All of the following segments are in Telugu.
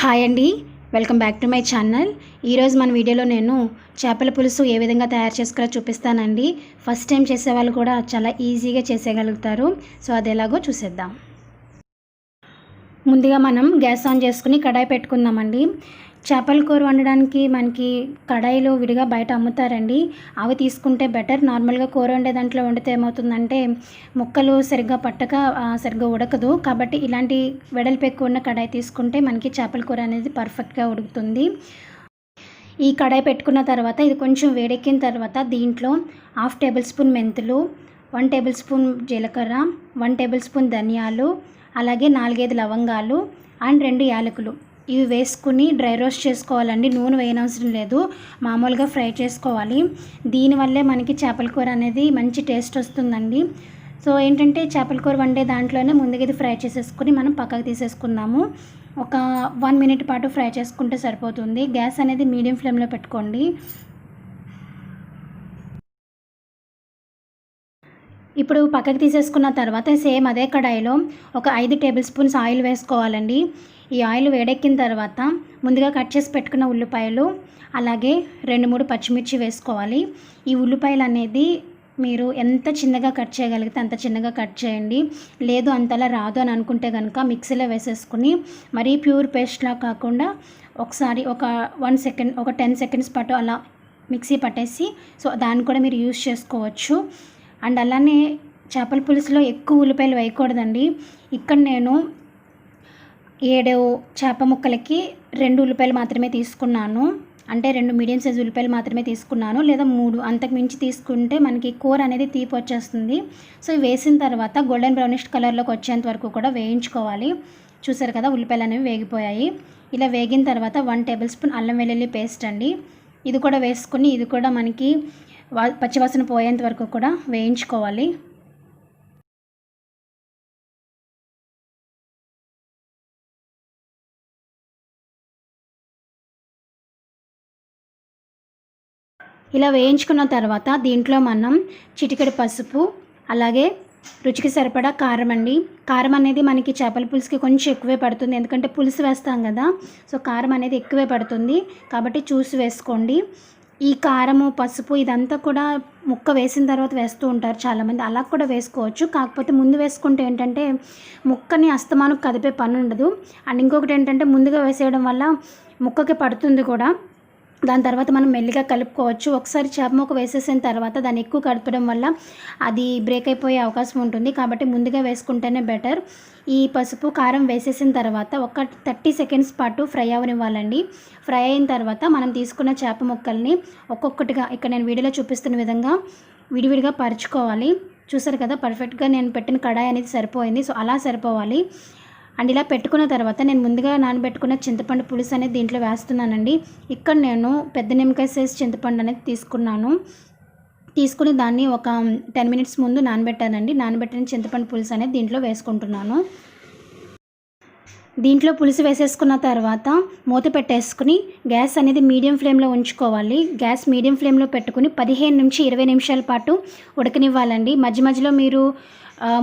హాయ్ అండి, welcome back to my channel. ఈరోజు మన వీడియోలో నేను చేపల పులుసు ఏ విధంగా తయారు చేసుకోవాలో చూపిస్తానండి. ఫస్ట్ టైం చేసేవాళ్ళు కూడా చాలా ఈజీగా చేసేయగలుగుతారు. సో అది ఎలాగో చూసేద్దాం. ముందుగా మనం గ్యాస్ ఆన్ చేసుకుని కడాయి పెట్టుకుందామండి. చేపల కూర వండడానికి మనకి కడాయిలో విడిగా బయట అమ్ముతారండి. అవి తీసుకుంటే బెటర్. నార్మల్గా కూర వండే దాంట్లో వండితే ఏమవుతుందంటే ముక్కలు సరిగ్గా పట్టక సరిగ్గా ఉడకదు. కాబట్టి ఇలాంటి వెడల్పు ఎక్కువ ఉన్న కడాయి తీసుకుంటే మనకి చేపల కూర అనేది పర్ఫెక్ట్గా ఉడుకుతుంది. ఈ కడాయి పెట్టుకున్న తర్వాత ఇది కొంచెం వేడెక్కిన తర్వాత దీంట్లో 1/2 టేబుల్ స్పూన్ మెంతులు, 1 టేబుల్ స్పూన్ జీలకర్ర, 1 టేబుల్ స్పూన్ ధనియాలు, అలాగే 4-5 లవంగాలు అండ్ 2 యాలకులు ఇవి వేసుకుని డ్రై రోస్ట్ చేసుకోవాలండి. నూనె వేయనవసరం లేదు, మామూలుగా ఫ్రై చేసుకోవాలి. దీనివల్లే మనకి చేపల కూర అనేది మంచి టేస్ట్ వస్తుందండి. సో ఏంటంటే చేపల కూర వండే దాంట్లోనే ముందుగా ఇది ఫ్రై చేసేసుకుని మనం పక్కకు తీసేసుకుందాము. ఒక 1 మినిట్ పాటు ఫ్రై చేసుకుంటే సరిపోతుంది. గ్యాస్ అనేది మీడియం ఫ్లేమ్లో పెట్టుకోండి. ఇప్పుడు పక్కకు తీసేసుకున్న తర్వాత సేమ్ అదే కడాయిలో ఒక 5 టేబుల్ స్పూన్స్ ఆయిల్ వేసుకోవాలండి. ఈ ఆయిల్ వేడెక్కిన తర్వాత ముందుగా కట్ చేసి పెట్టుకున్న ఉల్లిపాయలు, అలాగే 2-3 పచ్చిమిర్చి వేసుకోవాలి. ఈ ఉల్లిపాయలు అనేది మీరు ఎంత చిన్నగా కట్ చేయగలిగితే అంత చిన్నగా కట్ చేయండి. లేదు అంతలా రాదు అని అనుకుంటే కనుక మిక్సీలో వేసేసుకుని మరీ ప్యూర్ పేస్ట్లా కాకుండా ఒకసారి ఒక 10 సెకండ్స్ పాటు అలా మిక్సీ పట్టేసి సో దాన్ని కూడా మీరు యూస్ చేసుకోవచ్చు. అండ్ అలానే చేపల పులుసులో ఎక్కువ ఉల్లిపాయలు వేయకూడదండి. ఇక్కడ నేను 7 చేప ముక్కలకి 2 ఉల్లిపాయలు మాత్రమే తీసుకున్నాను. అంటే 2 మీడియం సైజ్ ఉల్లిపాయలు మాత్రమే తీసుకున్నాను, లేదా 3 అంతకు మించి తీసుకుంటే మనకి కూర అనేది తీపి వచ్చేస్తుంది. సో ఇవి వేసిన తర్వాత గోల్డెన్ బ్రౌనిష్ కలర్లోకి వచ్చేంత వరకు కూడా వేయించుకోవాలి. చూసారు కదా, ఉల్లిపాయలు అనేవి వేగిపోయాయి. ఇలా వేగిన తర్వాత 1 టేబుల్ స్పూన్ అల్లం వెల్లుల్లి పేస్ట్ అండి, ఇది కూడా వేసుకుని ఇది కూడా మనకి పచ్చివాసన పోయేంత వరకు కూడా వేయించుకోవాలి. ఇలా వేయించుకున్న తర్వాత దీంట్లో మనం చిటికెడు పసుపు, అలాగే రుచికి సరిపడా కారం అండి. కారం అనేది మనకి చేపల పులుసుకి కొంచెం ఎక్కువే పడుతుంది, ఎందుకంటే పులుసు వేస్తాం కదా. సో కారం అనేది ఎక్కువే పడుతుంది, కాబట్టి చూసి వేసుకోండి. ఈ కారము, పసుపు ఇదంతా కూడా ముక్క వేసిన తర్వాత వేస్తూ ఉంటారు చాలామంది, అలా కూడా వేసుకోవచ్చు. కాకపోతే ముందు వేసుకుంటే ఏంటంటే ముక్కని అస్తమానం కదిపే పని ఉండదు. అండ్ ఇంకొకటి ఏంటంటే ముందుగా వేసేయడం వల్ల ముక్కకి పడుతుంది కూడా. దాని తర్వాత మనం మెల్లిగా కలుపుకోవచ్చు. ఒకసారి చేప ముక్క వేసేసిన తర్వాత దాన్ని ఎక్కువ కలపడం వల్ల అది బ్రేక్ అయిపోయే అవకాశం ఉంటుంది. కాబట్టి ముందుగా వేసుకుంటేనే బెటర్. ఈ పసుపు కారం వేసేసిన తర్వాత ఒక 30 సెకండ్స్ పాటు ఫ్రై అవనివ్వాలండి. ఫ్రై అయిన తర్వాత మనం తీసుకున్న చేప ముక్కల్ని ఒక్కొక్కటిగా ఇక్కడ నేను వీడియోలో చూపిస్తున్న విధంగా విడివిడిగా పరుచుకోవాలి. చూసారు కదా, పర్ఫెక్ట్గా నేను పెట్టిన కడాయి అనేది సరిపోయింది. సో అలా సరిపోవాలి. అండ్ ఇలా పెట్టుకున్న తర్వాత నేను ముందుగా నానబెట్టుకున్న చింతపండు పులుసు అనేది దీంట్లో వేస్తున్నానండి. ఇక్కడ నేను పెద్ద నిమ్మకాయ సైజ్ చింతపండు అనేది తీసుకుని దాన్ని ఒక 10 మినిట్స్ ముందు నానబెట్టానండి. నానబెట్టిన చింతపండు పులుసు అనేది దీంట్లో వేసుకుంటున్నాను. దీంట్లో పులుసు వేసేసుకున్న తర్వాత మూత పెట్టేసుకుని గ్యాస్ అనేది మీడియం ఫ్లేమ్లో ఉంచుకోవాలి. గ్యాస్ మీడియం ఫ్లేమ్లో పెట్టుకుని 15 నుంచి 20 నిమిషాల పాటు ఉడకనివ్వాలండి. మధ్య మధ్యలో మీరు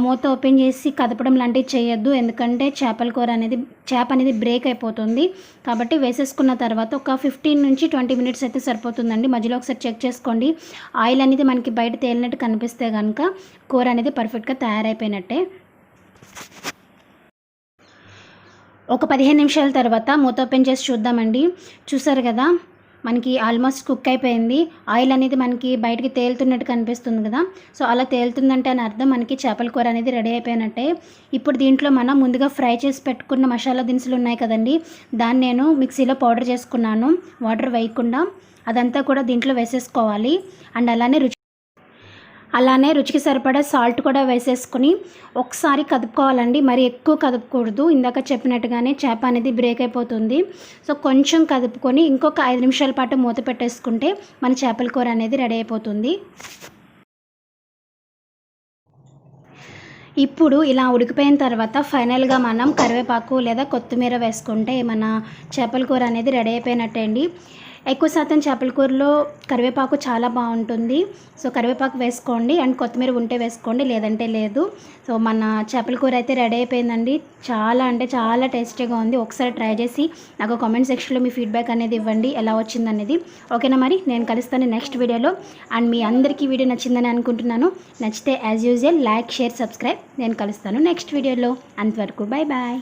మూత ఓపెన్ చేసి కదపడం లాంటివి చేయొద్దు, ఎందుకంటే చేప అనేది బ్రేక్ అయిపోతుంది. కాబట్టి వేసేసుకున్న తర్వాత ఒక 15 నుంచి 20 మినిట్స్ అయితే సరిపోతుందండి. మధ్యలో ఒకసారి చెక్ చేసుకోండి. ఆయిల్ అనేది మనకి బయట తేలినట్టు కనిపిస్తే కనుక కూర అనేది పర్ఫెక్ట్గా తయారైపోయినట్టే. ఒక 15 నిమిషాల తర్వాత మూత ఓపెన్ చేసి చూద్దామండి. చూసారు కదా, మనకి ఆల్మోస్ట్ కుక్ అయిపోయింది. ఆయిల్ అనేది మనకి బయటికి తేలుతున్నట్టు కనిపిస్తుంది కదా. సో అలా తేలుతుందంటే అని అర్థం మనకి చేపల కూర అనేది రెడీ అయిపోయినట్టే. ఇప్పుడు దీంట్లో మనం ముందుగా ఫ్రై చేసి పెట్టుకున్న మసాలా దినుసులు ఉన్నాయి కదండి, దాన్ని నేను మిక్సీలో పౌడర్ చేసుకున్నాను, వాటర్ వేయకుండా. అదంతా కూడా దీంట్లో వేసేసుకోవాలి. అండ్ అలానే రుచికి సరిపడా సాల్ట్ కూడా వేసేసుకుని ఒకసారి కదుపుకోవాలండి. మరి ఎక్కువ కదుపుకూడదు, ఇందాక చెప్పినట్టుగానే చేప అనేది బ్రేక్ అయిపోతుంది. సో కొంచెం కదుపుకొని ఇంకొక 5 నిమిషాల పాటు మూత పెట్టేసుకుంటే మన చేపల కూర అనేది రెడీ అయిపోతుంది. ఇప్పుడు ఇలా ఉడికిపోయిన తర్వాత ఫైనల్గా మనం కరివేపాకు లేదా కొత్తిమీర వేసుకుంటే మన చేపల కూర అనేది రెడీ అయిపోయినట్టే అండి. ఎక్కువ శాతం చేపల కూరలో కరివేపాకు చాలా బాగుంటుంది. సో కరివేపాకు వేసుకోండి అండ్ కొత్తిమీర ఉంటే వేసుకోండి, లేదంటే లేదు. సో మన చేపల కూర అయితే రెడీ అయిపోయిందండి. చాలా అంటే చాలా టేస్టీగా ఉంది. ఒకసారి ట్రై చేసి నాకు కామెంట్ సెక్షన్లో మీ ఫీడ్బ్యాక్ అనేది ఇవ్వండి, ఎలా వచ్చిందనేది. ఓకేనా, మరి నేను కలుస్తాను నెక్స్ట్ వీడియోలో. అండ్ మీ అందరికీ వీడియో నచ్చిందని అనుకుంటున్నాను. నచ్చితే as usual like, share, subscribe. నేను కలుస్తాను నెక్స్ట్ వీడియోలో. అంతవరకు బాయ్ బాయ్.